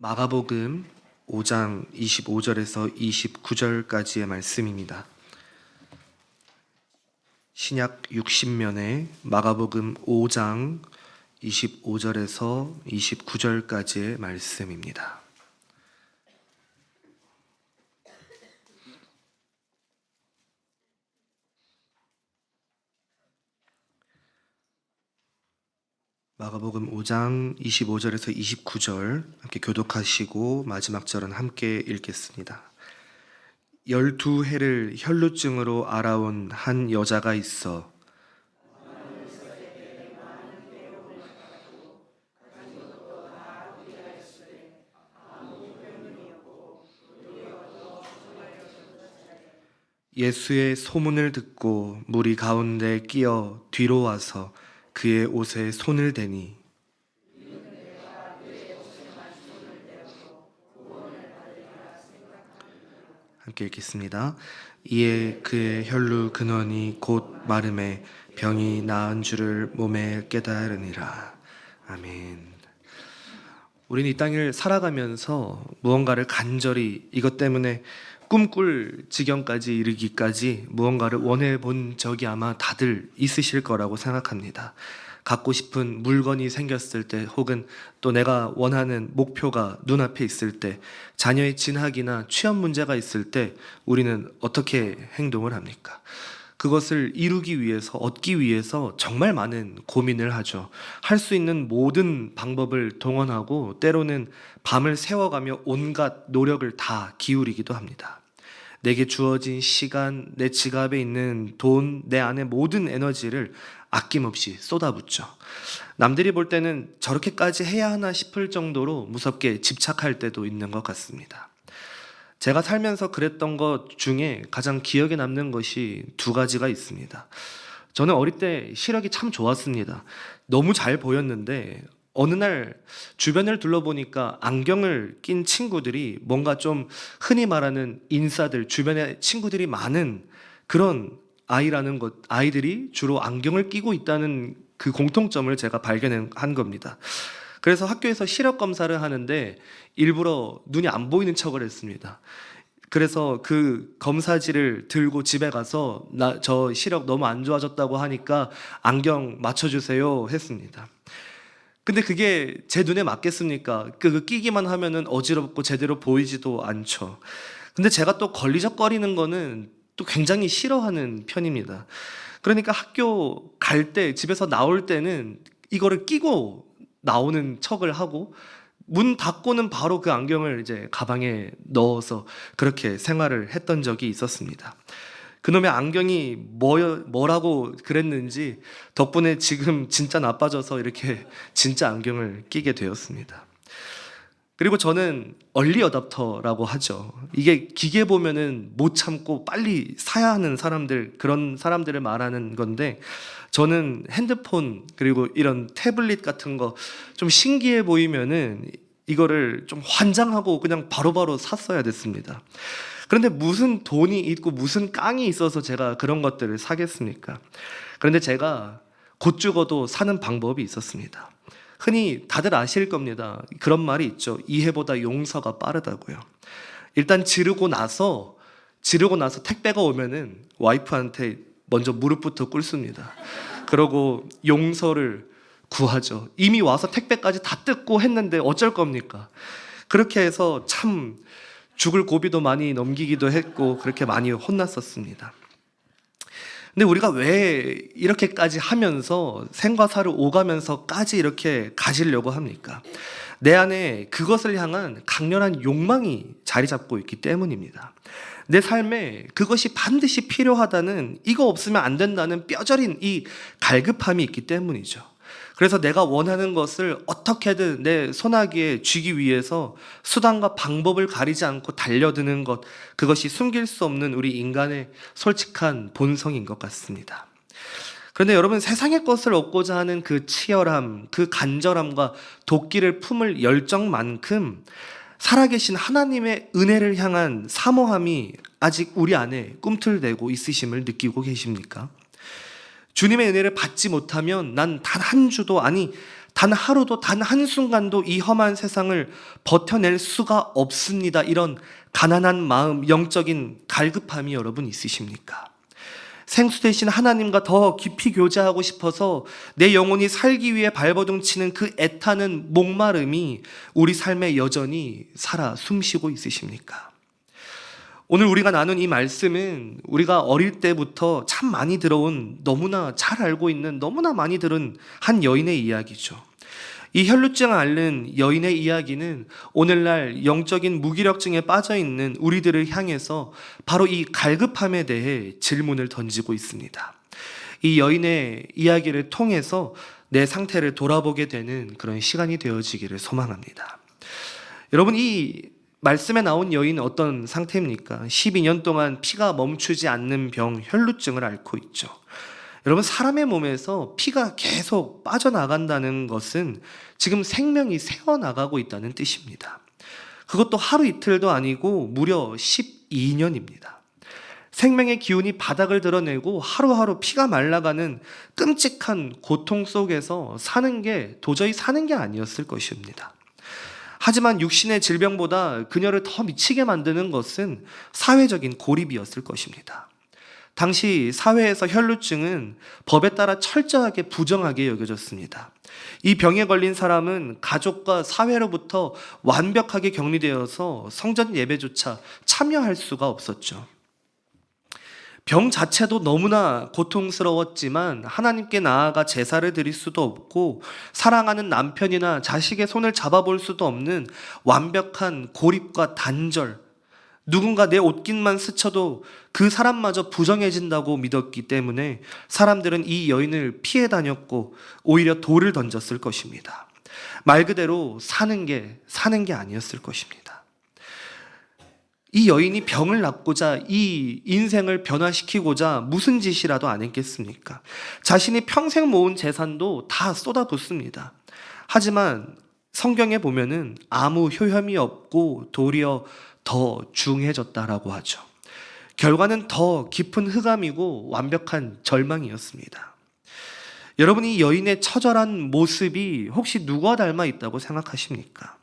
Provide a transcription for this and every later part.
마가복음 5장 25절에서 29절까지의 말씀입니다. 신약 60면에 마가복음 5장 25절에서 29절까지의 말씀입니다. 마가복음 5장 25절에서 29절 함께 교독하시고 마지막 절은 함께 읽겠습니다. 12해를 혈루증으로 앓아온 한 여자가 있어 예수의 소문을 듣고 무리 가운데 끼어 뒤로 와서 그의 옷에 손을 대니 함께 읽겠습니다. 이에 그의 혈루 근원이 곧 마름에 병이 나은 줄을 몸에 깨달으니라. 아멘. 우리는 이 땅을 살아가면서 무언가를 간절히 이것 때문에 꿈꿀 지경까지 이르기까지 무언가를 원해 본 적이 아마 다들 있으실 거라고 생각합니다. 갖고 싶은 물건이 생겼을 때, 혹은 또 내가 원하는 목표가 눈앞에 있을 때, 자녀의 진학이나 취업 문제가 있을 때 우리는 어떻게 행동을 합니까? 그것을 이루기 위해서, 얻기 위해서 정말 많은 고민을 하죠. 할 수 있는 모든 방법을 동원하고 때로는 밤을 새워가며 온갖 노력을 다 기울이기도 합니다. 내게 주어진 시간, 내 지갑에 있는 돈, 내 안에 모든 에너지를 아낌없이 쏟아붓죠. 남들이 볼 때는 저렇게까지 해야 하나 싶을 정도로 무섭게 집착할 때도 있는 것 같습니다. 제가 살면서 그랬던 것 중에 가장 기억에 남는 것이 두 가지가 있습니다. 저는 어릴 때 시력이 참 좋았습니다. 너무 잘 보였는데 어느 날 주변을 둘러보니까 안경을 낀 친구들이 뭔가 좀 흔히 말하는 인싸들, 주변에 친구들이 많은 그런 아이들이 주로 안경을 끼고 있다는 그 공통점을 제가 발견한 겁니다. 그래서 학교에서 시력 검사를 하는데 일부러 눈이 안 보이는 척을 했습니다. 그래서 그 검사지를 들고 집에 가서 저 시력 너무 안 좋아졌다고 하니까 안경 맞춰주세요 했습니다. 근데 그게 제 눈에 맞겠습니까? 그 끼기만 하면은 어지럽고 제대로 보이지도 않죠. 근데 제가 또 걸리적거리는 거는 또 굉장히 싫어하는 편입니다. 그러니까 학교 갈 때, 집에서 나올 때는 이거를 끼고 나오는 척을 하고 문 닫고는 바로 그 안경을 이제 가방에 넣어서 그렇게 생활을 했던 적이 있었습니다. 그놈의 안경이 뭐라고 그랬는지 덕분에 지금 진짜 나빠져서 이렇게 진짜 안경을 끼게 되었습니다. 그리고 저는 얼리 어답터라고 하죠. 이게 기계 보면은 못 참고 빨리 사야 하는 사람들, 그런 사람들을 말하는 건데, 저는 핸드폰 그리고 이런 태블릿 같은 거 좀 신기해 보이면은 이거를 좀 환장하고 그냥 바로바로 샀어야 됐습니다. 그런데 무슨 돈이 있고 무슨 깡이 있어서 제가 그런 것들을 사겠습니까? 그런데 제가 곧 죽어도 사는 방법이 있었습니다. 흔히 다들 아실 겁니다. 그런 말이 있죠. 이해보다 용서가 빠르다고요. 일단 지르고 나서 택배가 오면은 와이프한테 먼저 무릎부터 꿇습니다. 그러고 용서를 구하죠. 이미 와서 택배까지 다 뜯고 했는데 어쩔 겁니까? 그렇게 해서 참 죽을 고비도 많이 넘기기도 했고 그렇게 많이 혼났었습니다. 근데 우리가 왜 이렇게까지 하면서 생과 사를 오가면서까지 이렇게 가지려고 합니까? 내 안에 그것을 향한 강렬한 욕망이 자리 잡고 있기 때문입니다. 내 삶에 그것이 반드시 필요하다는, 이거 없으면 안 된다는 뼈저린 이 갈급함이 있기 때문이죠. 그래서 내가 원하는 것을 어떻게든 내 손아귀에 쥐기 위해서 수단과 방법을 가리지 않고 달려드는 것, 그것이 숨길 수 없는 우리 인간의 솔직한 본성인 것 같습니다. 그런데 여러분, 세상의 것을 얻고자 하는 그 치열함, 그 간절함과 도끼를 품을 열정만큼 살아계신 하나님의 은혜를 향한 사모함이 아직 우리 안에 꿈틀대고 있으심을 느끼고 계십니까? 주님의 은혜를 받지 못하면 난 단 한 주도, 아니 단 하루도 단 한순간도 이 험한 세상을 버텨낼 수가 없습니다. 이런 가난한 마음, 영적인 갈급함이 여러분 있으십니까? 생수 되신 하나님과 더 깊이 교제하고 싶어서 내 영혼이 살기 위해 발버둥치는 그 애타는 목마름이 우리 삶에 여전히 살아 숨쉬고 있으십니까? 오늘 우리가 나눈 이 말씀은 우리가 어릴 때부터 참 많이 들어온, 너무나 잘 알고 있는, 너무나 많이 들은 한 여인의 이야기죠. 이 혈루증을 앓는 여인의 이야기는 오늘날 영적인 무기력증에 빠져있는 우리들을 향해서 바로 이 갈급함에 대해 질문을 던지고 있습니다. 이 여인의 이야기를 통해서 내 상태를 돌아보게 되는 그런 시간이 되어지기를 소망합니다. 여러분, 이 말씀에 나온 여인은 어떤 상태입니까? 12년 동안 피가 멈추지 않는 병, 혈루증을 앓고 있죠. 여러분, 사람의 몸에서 피가 계속 빠져나간다는 것은 지금 생명이 새어나가고 있다는 뜻입니다. 그것도 하루 이틀도 아니고 무려 12년입니다. 생명의 기운이 바닥을 드러내고 하루하루 피가 말라가는 끔찍한 고통 속에서 사는 게 도저히 사는 게 아니었을 것입니다. 하지만 육신의 질병보다 그녀를 더 미치게 만드는 것은 사회적인 고립이었을 것입니다. 당시 사회에서 혈루증은 법에 따라 철저하게 부정하게 여겨졌습니다. 이 병에 걸린 사람은 가족과 사회로부터 완벽하게 격리되어서 성전 예배조차 참여할 수가 없었죠. 병 자체도 너무나 고통스러웠지만 하나님께 나아가 제사를 드릴 수도 없고 사랑하는 남편이나 자식의 손을 잡아볼 수도 없는 완벽한 고립과 단절, 누군가 내 옷깃만 스쳐도 그 사람마저 부정해진다고 믿었기 때문에 사람들은 이 여인을 피해 다녔고 오히려 돌을 던졌을 것입니다. 말 그대로 사는 게 아니었을 것입니다. 이 여인이 병을 낫고자, 이 인생을 변화시키고자 무슨 짓이라도 안 했겠습니까? 자신이 평생 모은 재산도 다 쏟아붓습니다. 하지만 성경에 보면은 아무 효험이 없고 도리어 더 중해졌다라고 하죠. 결과는 더 깊은 흑암이고 완벽한 절망이었습니다. 여러분, 이 여인의 처절한 모습이 혹시 누구와 닮아 있다고 생각하십니까?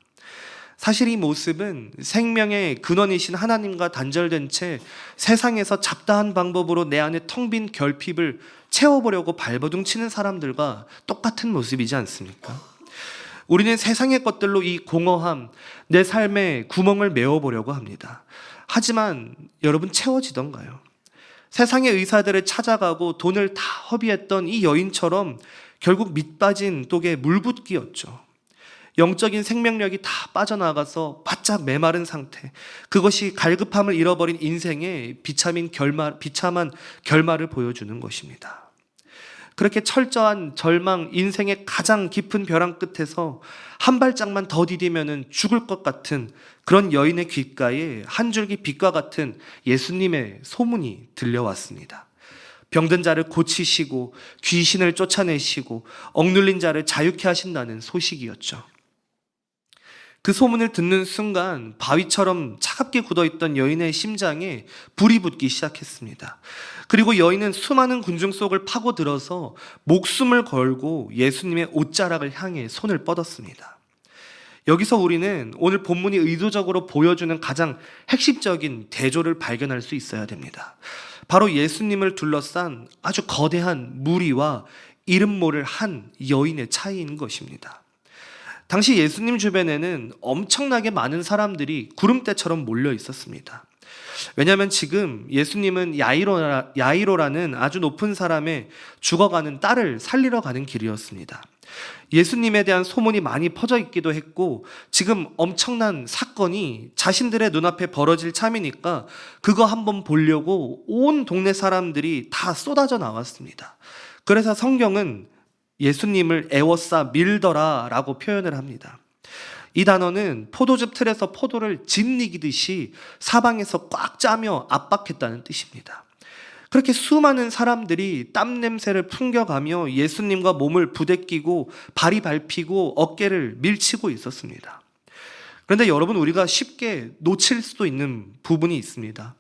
사실 이 모습은 생명의 근원이신 하나님과 단절된 채 세상에서 잡다한 방법으로 내 안에 텅 빈 결핍을 채워보려고 발버둥치는 사람들과 똑같은 모습이지 않습니까? 우리는 세상의 것들로 이 공허함, 내 삶에 구멍을 메워보려고 합니다. 하지만 여러분, 채워지던가요? 세상의 의사들을 찾아가고 돈을 다 허비했던 이 여인처럼 결국 밑빠진 독에 물붓기였죠. 영적인 생명력이 다 빠져나가서 바짝 메마른 상태, 그것이 갈급함을 잃어버린 인생의 비참한 결말을 보여주는 것입니다. 그렇게 철저한 절망, 인생의 가장 깊은 벼랑 끝에서 한 발짝만 더 디디면은 죽을 것 같은 그런 여인의 귓가에 한 줄기 빛과 같은 예수님의 소문이 들려왔습니다. 병든 자를 고치시고 귀신을 쫓아내시고 억눌린 자를 자유케 하신다는 소식이었죠. 그 소문을 듣는 순간 바위처럼 차갑게 굳어있던 여인의 심장에 불이 붙기 시작했습니다. 그리고 여인은 수많은 군중 속을 파고들어서 목숨을 걸고 예수님의 옷자락을 향해 손을 뻗었습니다. 여기서 우리는 오늘 본문이 의도적으로 보여주는 가장 핵심적인 대조를 발견할 수 있어야 됩니다. 바로 예수님을 둘러싼 아주 거대한 무리와 이름 모를 한 여인의 차이인 것입니다. 당시 예수님 주변에는 엄청나게 많은 사람들이 구름대처럼 몰려 있었습니다. 왜냐하면 지금 예수님은 야이로라는 아주 높은 사람의 죽어가는 딸을 살리러 가는 길이었습니다. 예수님에 대한 소문이 많이 퍼져 있기도 했고 지금 엄청난 사건이 자신들의 눈앞에 벌어질 참이니까 그거 한번 보려고 온 동네 사람들이 다 쏟아져 나왔습니다. 그래서 성경은 예수님을 애워싸 밀더라 라고 표현을 합니다. 이 단어는 포도즙 틀에서 포도를 짓이기듯이 사방에서 꽉 짜며 압박했다는 뜻입니다. 그렇게 수많은 사람들이 땀 냄새를 풍겨가며 예수님과 몸을 부대끼고 발이 밟히고 어깨를 밀치고 있었습니다. 그런데 여러분, 우리가 쉽게 놓칠 수도 있는 부분이 있습니다.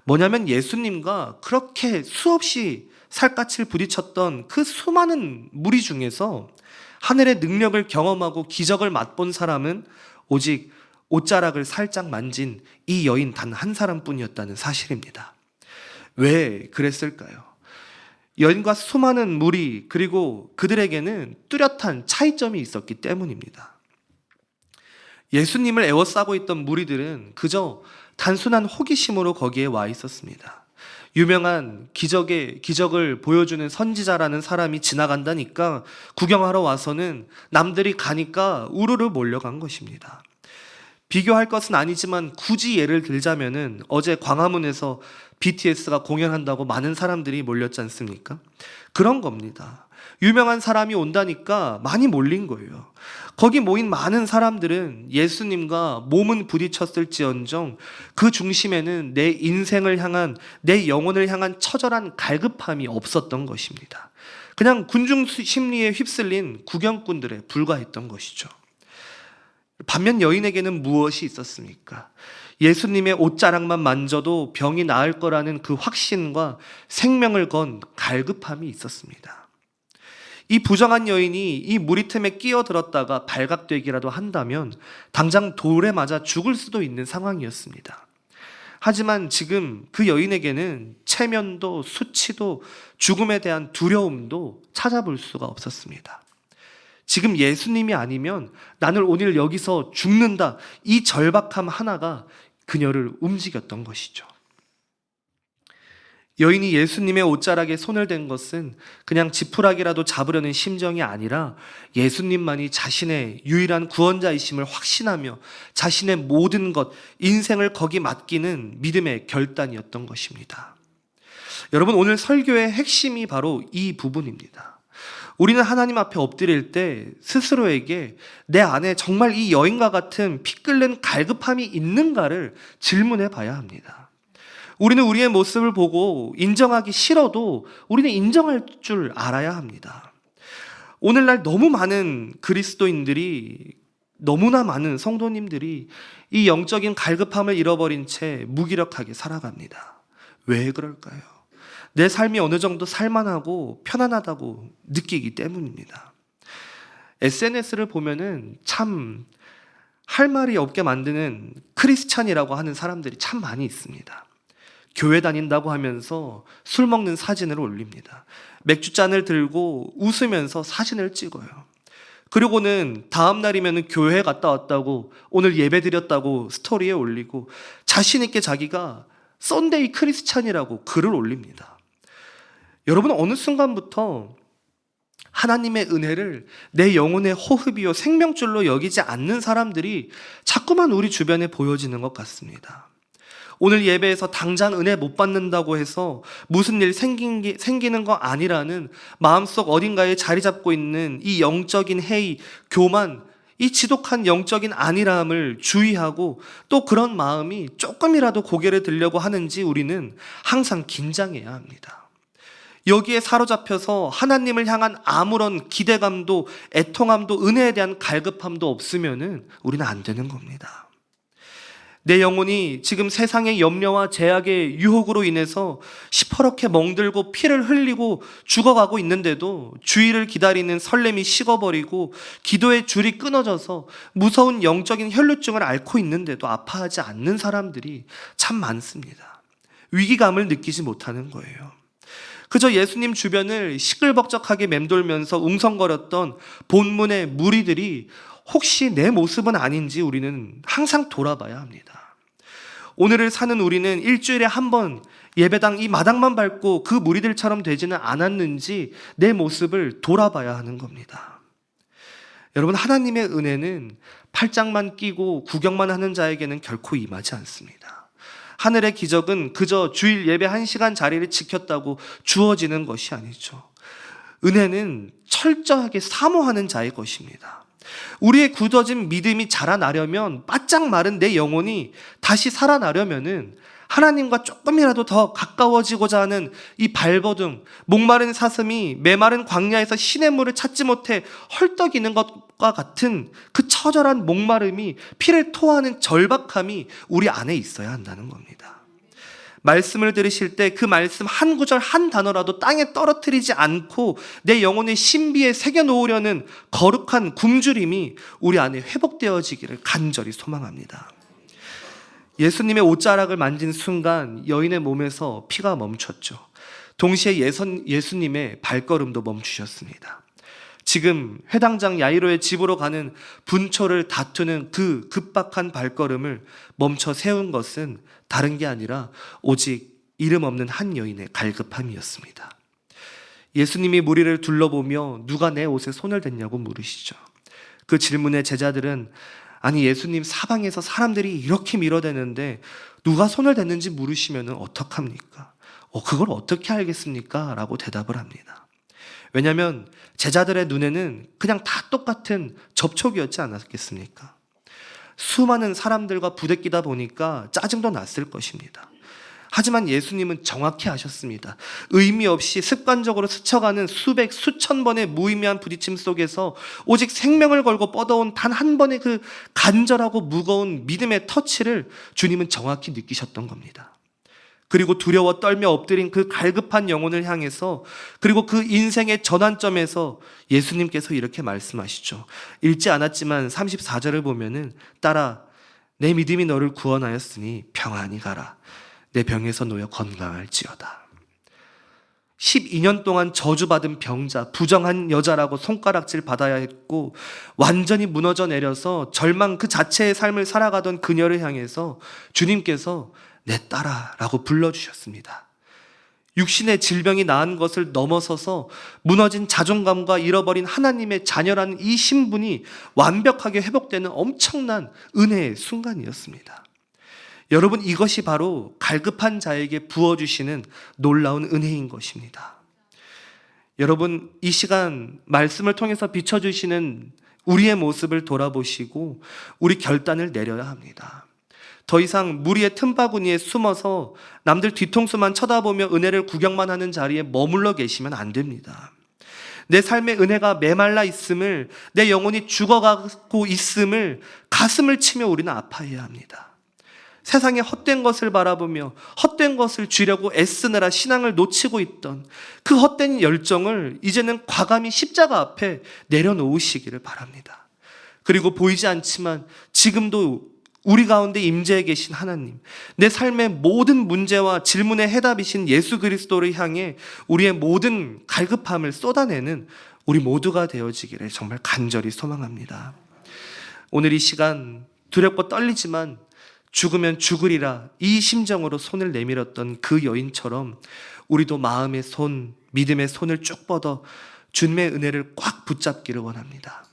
뭐냐면 예수님과 그렇게 수없이 살갗을 부딪혔던 그 수많은 무리 중에서 하늘의 능력을 경험하고 기적을 맛본 사람은 오직 옷자락을 살짝 만진 이 여인 단 한 사람뿐이었다는 사실입니다. 왜 그랬을까요? 여인과 수많은 무리 그리고 그들에게는 뚜렷한 차이점이 있었기 때문입니다. 예수님을 에워싸고 있던 무리들은 그저 단순한 호기심으로 거기에 와 있었습니다. 유명한 기적을 보여주는 선지자라는 사람이 지나간다니까 구경하러 와서는 남들이 가니까 우르르 몰려간 것입니다. 비교할 것은 아니지만 굳이 예를 들자면은 어제 광화문에서 BTS가 공연한다고 많은 사람들이 몰렸지 않습니까? 그런 겁니다. 유명한 사람이 온다니까 많이 몰린 거예요. 거기 모인 많은 사람들은 예수님과 몸은 부딪혔을지언정 그 중심에는 내 인생을 향한, 내 영혼을 향한 처절한 갈급함이 없었던 것입니다. 그냥 군중 심리에 휩쓸린 구경꾼들에 불과했던 것이죠. 반면 여인에게는 무엇이 있었습니까? 예수님의 옷자락만 만져도 병이 나을 거라는 그 확신과 생명을 건 갈급함이 있었습니다. 이 부정한 여인이 이 무리 틈에 끼어들었다가 발각되기라도 한다면 당장 돌에 맞아 죽을 수도 있는 상황이었습니다. 하지만 지금 그 여인에게는 체면도 수치도 죽음에 대한 두려움도 찾아볼 수가 없었습니다. 지금 예수님이 아니면 나는 오늘 여기서 죽는다, 이 절박함 하나가 그녀를 움직였던 것이죠. 여인이 예수님의 옷자락에 손을 댄 것은 그냥 지푸라기라도 잡으려는 심정이 아니라 예수님만이 자신의 유일한 구원자이심을 확신하며 자신의 모든 것, 인생을 거기 맡기는 믿음의 결단이었던 것입니다. 여러분, 오늘 설교의 핵심이 바로 이 부분입니다. 우리는 하나님 앞에 엎드릴 때 스스로에게 내 안에 정말 이 여인과 같은 피 끓는 갈급함이 있는가를 질문해 봐야 합니다. 우리는 우리의 모습을 보고 인정하기 싫어도 우리는 인정할 줄 알아야 합니다. 오늘날 너무 많은 그리스도인들이, 너무나 많은 성도님들이 이 영적인 갈급함을 잃어버린 채 무기력하게 살아갑니다. 왜 그럴까요? 내 삶이 어느 정도 살만하고 편안하다고 느끼기 때문입니다. SNS를 보면은 참 할 말이 없게 만드는 크리스찬이라고 하는 사람들이 참 많이 있습니다. 교회 다닌다고 하면서 술 먹는 사진을 올립니다. 맥주잔을 들고 웃으면서 사진을 찍어요. 그리고는 다음 날이면 교회 갔다 왔다고, 오늘 예배 드렸다고 스토리에 올리고 자신 있게 자기가 썬데이 크리스찬이라고 글을 올립니다. 여러분, 어느 순간부터 하나님의 은혜를 내 영혼의 호흡이요 생명줄로 여기지 않는 사람들이 자꾸만 우리 주변에 보여지는 것 같습니다. 오늘 예배에서 당장 은혜 못 받는다고 해서 무슨 일 생기는 거 아니라는 마음속 어딘가에 자리 잡고 있는 이 영적인 해이, 교만, 이 지독한 영적인 안일함을 주의하고 또 그런 마음이 조금이라도 고개를 들려고 하는지 우리는 항상 긴장해야 합니다. 여기에 사로잡혀서 하나님을 향한 아무런 기대감도 애통함도 은혜에 대한 갈급함도 없으면은 우리는 안 되는 겁니다. 내 영혼이 지금 세상의 염려와 제약의 유혹으로 인해서 시퍼렇게 멍들고 피를 흘리고 죽어가고 있는데도 주의를 기다리는 설렘이 식어버리고 기도의 줄이 끊어져서 무서운 영적인 혈루증을 앓고 있는데도 아파하지 않는 사람들이 참 많습니다. 위기감을 느끼지 못하는 거예요. 그저 예수님 주변을 시끌벅적하게 맴돌면서 웅성거렸던 본문의 무리들이 혹시 내 모습은 아닌지 우리는 항상 돌아봐야 합니다. 오늘을 사는 우리는 일주일에 한 번 예배당 이 마당만 밟고 그 무리들처럼 되지는 않았는지 내 모습을 돌아봐야 하는 겁니다. 여러분, 하나님의 은혜는 팔짱만 끼고 구경만 하는 자에게는 결코 임하지 않습니다. 하늘의 기적은 그저 주일 예배 1시간 자리를 지켰다고 주어지는 것이 아니죠. 은혜는 철저하게 사모하는 자의 것입니다. 우리의 굳어진 믿음이 자라나려면, 바짝 마른 내 영혼이 다시 살아나려면은 하나님과 조금이라도 더 가까워지고자 하는 이 발버둥, 목마른 사슴이 메마른 광야에서 시냇물을 찾지 못해 헐떡이는 것과 같은 그 처절한 목마름이, 피를 토하는 절박함이 우리 안에 있어야 한다는 겁니다. 말씀을 들으실 때 그 말씀 한 구절 한 단어라도 땅에 떨어뜨리지 않고 내 영혼의 신비에 새겨놓으려는 거룩한 굶주림이 우리 안에 회복되어지기를 간절히 소망합니다. 예수님의 옷자락을 만진 순간 여인의 몸에서 피가 멈췄죠. 동시에 예수님의 발걸음도 멈추셨습니다. 지금 회당장 야이로의 집으로 가는 분초를 다투는 그 급박한 발걸음을 멈춰 세운 것은 다른 게 아니라 오직 이름 없는 한 여인의 갈급함이었습니다. 예수님이 무리를 둘러보며 누가 내 옷에 손을 댔냐고 물으시죠. 그 질문에 제자들은 아니 예수님, 사방에서 사람들이 이렇게 밀어대는데 누가 손을 댔는지 물으시면 어떡합니까? 그걸 어떻게 알겠습니까? 라고 대답을 합니다. 왜냐하면 제자들의 눈에는 그냥 다 똑같은 접촉이었지 않았겠습니까? 수많은 사람들과 부대끼다 보니까 짜증도 났을 것입니다. 하지만 예수님은 정확히 아셨습니다. 의미 없이 습관적으로 스쳐가는 수백, 수천 번의 무의미한 부딪힘 속에서 오직 생명을 걸고 뻗어온 단 한 번의 그 간절하고 무거운 믿음의 터치를 주님은 정확히 느끼셨던 겁니다. 그리고 두려워 떨며 엎드린 그 갈급한 영혼을 향해서, 그리고 그 인생의 전환점에서 예수님께서 이렇게 말씀하시죠. 읽지 않았지만 34절을 보면은 따라 내 믿음이 너를 구원하였으니 평안히 가라. 내 병에서 놓여 건강할지어다. 12년 동안 저주받은 병자, 부정한 여자라고 손가락질 받아야 했고 완전히 무너져 내려서 절망 그 자체의 삶을 살아가던 그녀를 향해서 주님께서 내 딸아라고 불러주셨습니다. 육신의 질병이 나은 것을 넘어서서 무너진 자존감과 잃어버린 하나님의 자녀라는 이 신분이 완벽하게 회복되는 엄청난 은혜의 순간이었습니다. 여러분, 이것이 바로 갈급한 자에게 부어주시는 놀라운 은혜인 것입니다. 여러분, 이 시간 말씀을 통해서 비춰주시는 우리의 모습을 돌아보시고 우리 결단을 내려야 합니다. 더 이상 무리의 틈바구니에 숨어서 남들 뒤통수만 쳐다보며 은혜를 구경만 하는 자리에 머물러 계시면 안 됩니다. 내 삶의 은혜가 메말라 있음을, 내 영혼이 죽어가고 있음을 가슴을 치며 우리는 아파해야 합니다. 세상의 헛된 것을 바라보며 헛된 것을 쥐려고 애쓰느라 신앙을 놓치고 있던 그 헛된 열정을 이제는 과감히 십자가 앞에 내려놓으시기를 바랍니다. 그리고 보이지 않지만 지금도 우리 가운데 임재해 계신 하나님, 내 삶의 모든 문제와 질문의 해답이신 예수 그리스도를 향해 우리의 모든 갈급함을 쏟아내는 우리 모두가 되어지기를 정말 간절히 소망합니다. 오늘 이 시간 두렵고 떨리지만 죽으면 죽으리라 이 심정으로 손을 내밀었던 그 여인처럼 우리도 마음의 손, 믿음의 손을 쭉 뻗어 주님의 은혜를 꽉 붙잡기를 원합니다.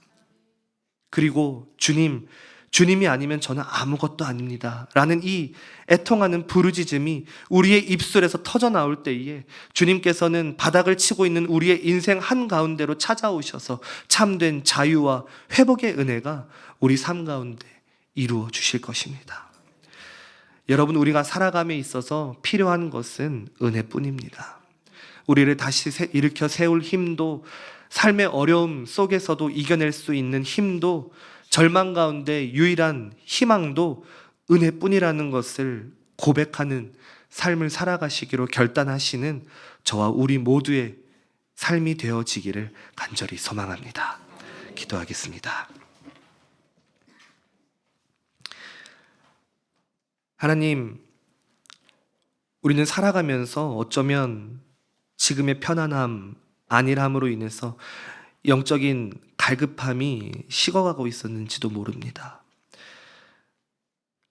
그리고 주님이 아니면 저는 아무것도 아닙니다 라는 이 애통하는 부르짖음이 우리의 입술에서 터져 나올 때에 주님께서는 바닥을 치고 있는 우리의 인생 한가운데로 찾아오셔서 참된 자유와 회복의 은혜가 우리 삶 가운데 이루어 주실 것입니다. 여러분, 우리가 살아감에 있어서 필요한 것은 은혜뿐입니다. 우리를 다시 일으켜 세울 힘도, 삶의 어려움 속에서도 이겨낼 수 있는 힘도, 절망 가운데 유일한 희망도 은혜뿐이라는 것을 고백하는 삶을 살아가시기로 결단하시는 저와 우리 모두의 삶이 되어지기를 간절히 소망합니다. 기도하겠습니다. 하나님, 우리는 살아가면서 어쩌면 지금의 편안함, 안일함으로 인해서 영적인 갈급함이 식어가고 있었는지도 모릅니다.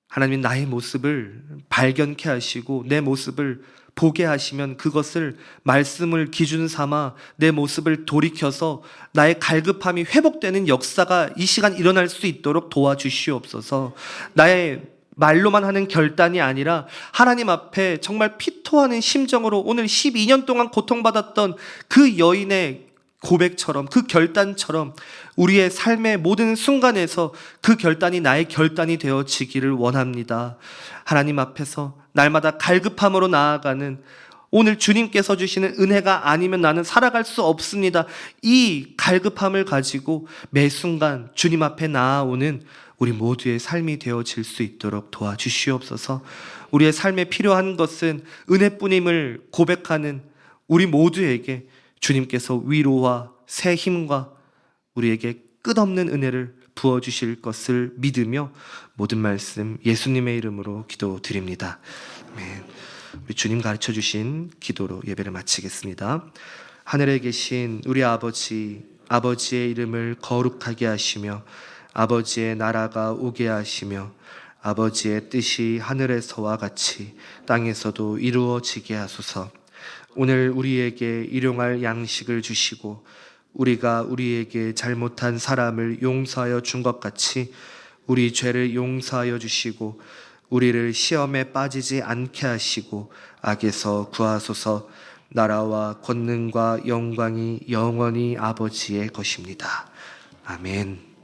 하나님, 나의 모습을 발견케 하시고 내 모습을 보게 하시면 그것을 말씀을 기준 삼아 내 모습을 돌이켜서 나의 갈급함이 회복되는 역사가 이 시간 일어날 수 있도록 도와주시옵소서. 나의 말로만 하는 결단이 아니라 하나님 앞에 정말 피토하는 심정으로 오늘 12년 동안 고통받았던 그 여인의 고백처럼, 그 결단처럼 우리의 삶의 모든 순간에서 그 결단이 나의 결단이 되어지기를 원합니다. 하나님 앞에서 날마다 갈급함으로 나아가는, 오늘 주님께서 주시는 은혜가 아니면 나는 살아갈 수 없습니다, 이 갈급함을 가지고 매 순간 주님 앞에 나아오는 우리 모두의 삶이 되어질 수 있도록 도와주시옵소서. 우리의 삶에 필요한 것은 은혜뿐임을 고백하는 우리 모두에게 주님께서 위로와 새 힘과 우리에게 끝없는 은혜를 부어주실 것을 믿으며 모든 말씀 예수님의 이름으로 기도드립니다. 아멘. 우리 주님 가르쳐 주신 기도로 예배를 마치겠습니다. 하늘에 계신 우리 아버지, 아버지의 이름을 거룩하게 하시며 아버지의 나라가 오게 하시며 아버지의 뜻이 하늘에서와 같이 땅에서도 이루어지게 하소서. 오늘 우리에게 일용할 양식을 주시고 우리가 우리에게 잘못한 사람을 용서하여 준 것 같이 우리 죄를 용서하여 주시고 우리를 시험에 빠지지 않게 하시고 악에서 구하소서. 나라와 권능과 영광이 영원히 아버지의 것입니다. 아멘.